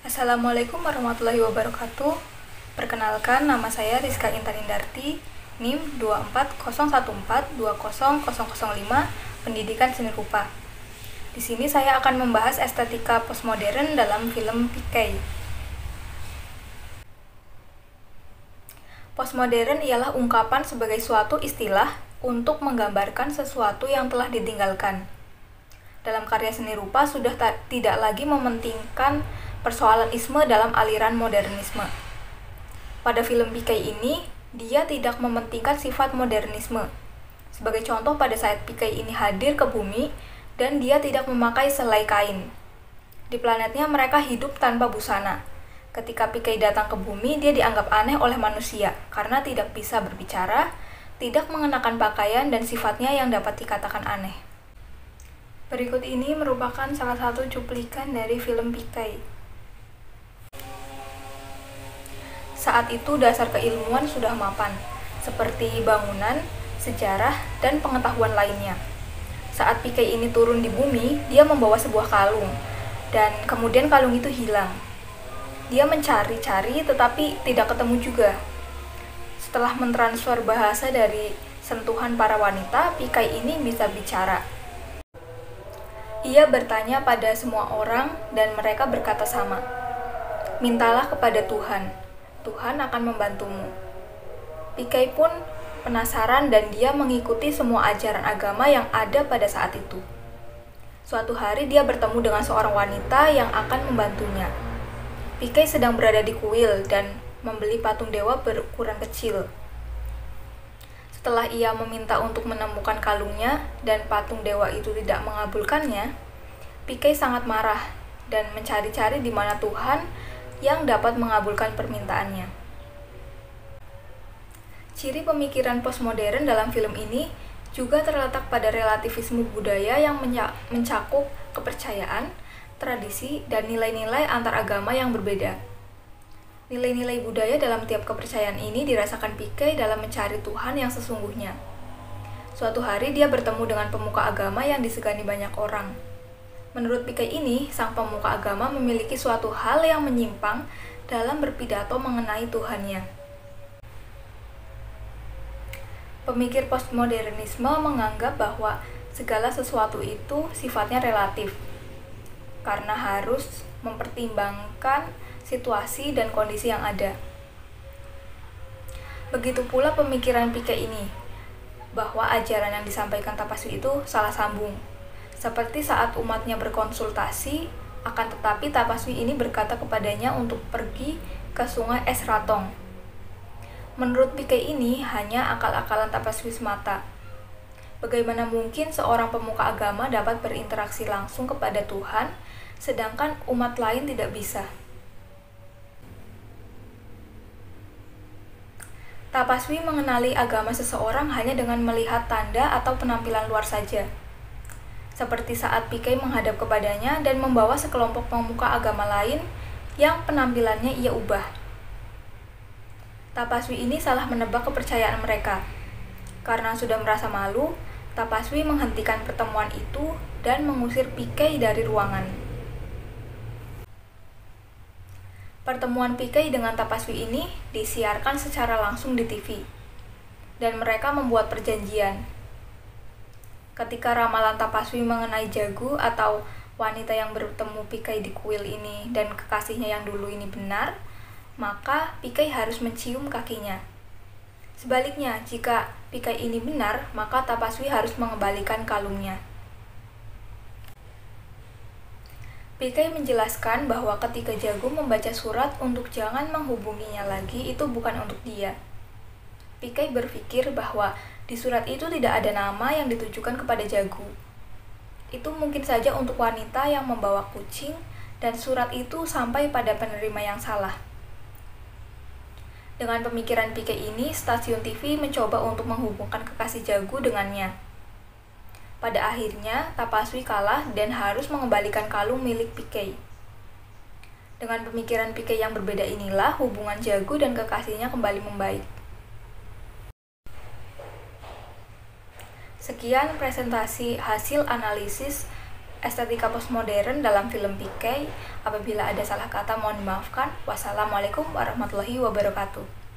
Assalamualaikum warahmatullahi wabarakatuh. Perkenalkan, nama saya Rizka Intan Indarti, NIM 24014200005, Pendidikan Seni Rupa. Di sini saya akan membahas estetika postmodern dalam film Pikai. Postmodern ialah ungkapan sebagai suatu istilah untuk menggambarkan sesuatu yang telah ditinggalkan. Dalam karya seni rupa sudah tidak lagi mementingkan persoalan isme dalam aliran modernisme. Pada film Pikai ini, dia tidak mementingkan sifat modernisme. Sebagai contoh, pada saat Pikai ini hadir ke bumi dan dia tidak memakai selai kain. Di planetnya mereka hidup tanpa busana. Ketika Pikai datang ke bumi, dia dianggap aneh oleh manusia karena tidak bisa berbicara, tidak mengenakan pakaian, dan sifatnya yang dapat dikatakan aneh. Berikut ini merupakan salah satu cuplikan dari film Pikai. Saat itu dasar keilmuan sudah mapan, seperti bangunan, sejarah, dan pengetahuan lainnya. Saat Pikai ini turun di bumi, dia membawa sebuah kalung, dan kemudian kalung itu hilang. Dia mencari-cari tetapi tidak ketemu juga. Setelah mentransfer bahasa dari sentuhan para wanita, Pikai ini bisa bicara. Ia bertanya pada semua orang dan mereka berkata sama. Mintalah kepada Tuhan, Tuhan akan membantumu. Pikai pun penasaran dan dia mengikuti semua ajaran agama yang ada pada saat itu. Suatu hari dia bertemu dengan seorang wanita yang akan membantunya. Pikai sedang berada di kuil dan membeli patung dewa berukuran kecil. Setelah ia meminta untuk menemukan kalungnya dan patung dewa itu tidak mengabulkannya, Pikai sangat marah dan mencari-cari di mana Tuhan yang dapat mengabulkan permintaannya. Ciri pemikiran postmodern dalam film ini juga terletak pada relativisme budaya yang mencakup kepercayaan, tradisi, dan nilai-nilai antar agama yang berbeda. Nilai-nilai budaya dalam tiap kepercayaan ini dirasakan Pikai dalam mencari Tuhan yang sesungguhnya. Suatu hari dia bertemu dengan pemuka agama yang disegani banyak orang. Menurut Pikai ini, sang pemuka agama memiliki suatu hal yang menyimpang dalam berpidato mengenai Tuhannya. Pemikir postmodernisme menganggap bahwa segala sesuatu itu sifatnya relatif, karena harus mempertimbangkan situasi dan kondisi yang ada. Begitu pula pemikiran Pikai ini, bahwa ajaran yang disampaikan Tapaswi itu salah sambung. Seperti saat umatnya berkonsultasi, akan tetapi Tapaswi ini berkata kepadanya untuk pergi ke sungai Esratong. Menurut Pikai ini hanya akal-akalan Tapaswi semata. Bagaimana mungkin seorang pemuka agama dapat berinteraksi langsung kepada Tuhan, sedangkan umat lain tidak bisa? Tapaswi mengenali agama seseorang hanya dengan melihat tanda atau penampilan luar saja. Seperti saat Pikai menghadap kepadanya dan membawa sekelompok pemuka agama lain yang penampilannya ia ubah. Tapaswi ini salah menebak kepercayaan mereka. Karena sudah merasa malu, Tapaswi menghentikan pertemuan itu dan mengusir Pikai dari ruangan. Pertemuan Pikai dengan Tapaswi ini disiarkan secara langsung di TV, dan mereka membuat perjanjian. Ketika ramalan Tapaswi mengenai Jagu atau wanita yang bertemu Pikai di kuil ini dan kekasihnya yang dulu ini benar, maka Pikai harus mencium kakinya. Sebaliknya, jika Pikai ini benar, maka Tapaswi harus mengembalikan kalungnya. Pikai menjelaskan bahwa ketika Jagu membaca surat untuk jangan menghubunginya lagi, itu bukan untuk dia. Pikai berpikir bahwa di surat itu tidak ada nama yang ditujukan kepada Jagu. Itu mungkin saja untuk wanita yang membawa kucing, dan surat itu sampai pada penerima yang salah. Dengan pemikiran Pikai ini, stasiun TV mencoba untuk menghubungkan kekasih Jagu dengannya. Pada akhirnya, Tapaswi kalah dan harus mengembalikan kalung milik Pikai. Dengan pemikiran Pikai yang berbeda inilah, hubungan Jagu dan kekasihnya kembali membaik. Sekian presentasi hasil analisis estetika postmodern dalam film Piqué. Apabila ada salah kata mohon dimaafkan. Wassalamualaikum warahmatullahi wabarakatuh.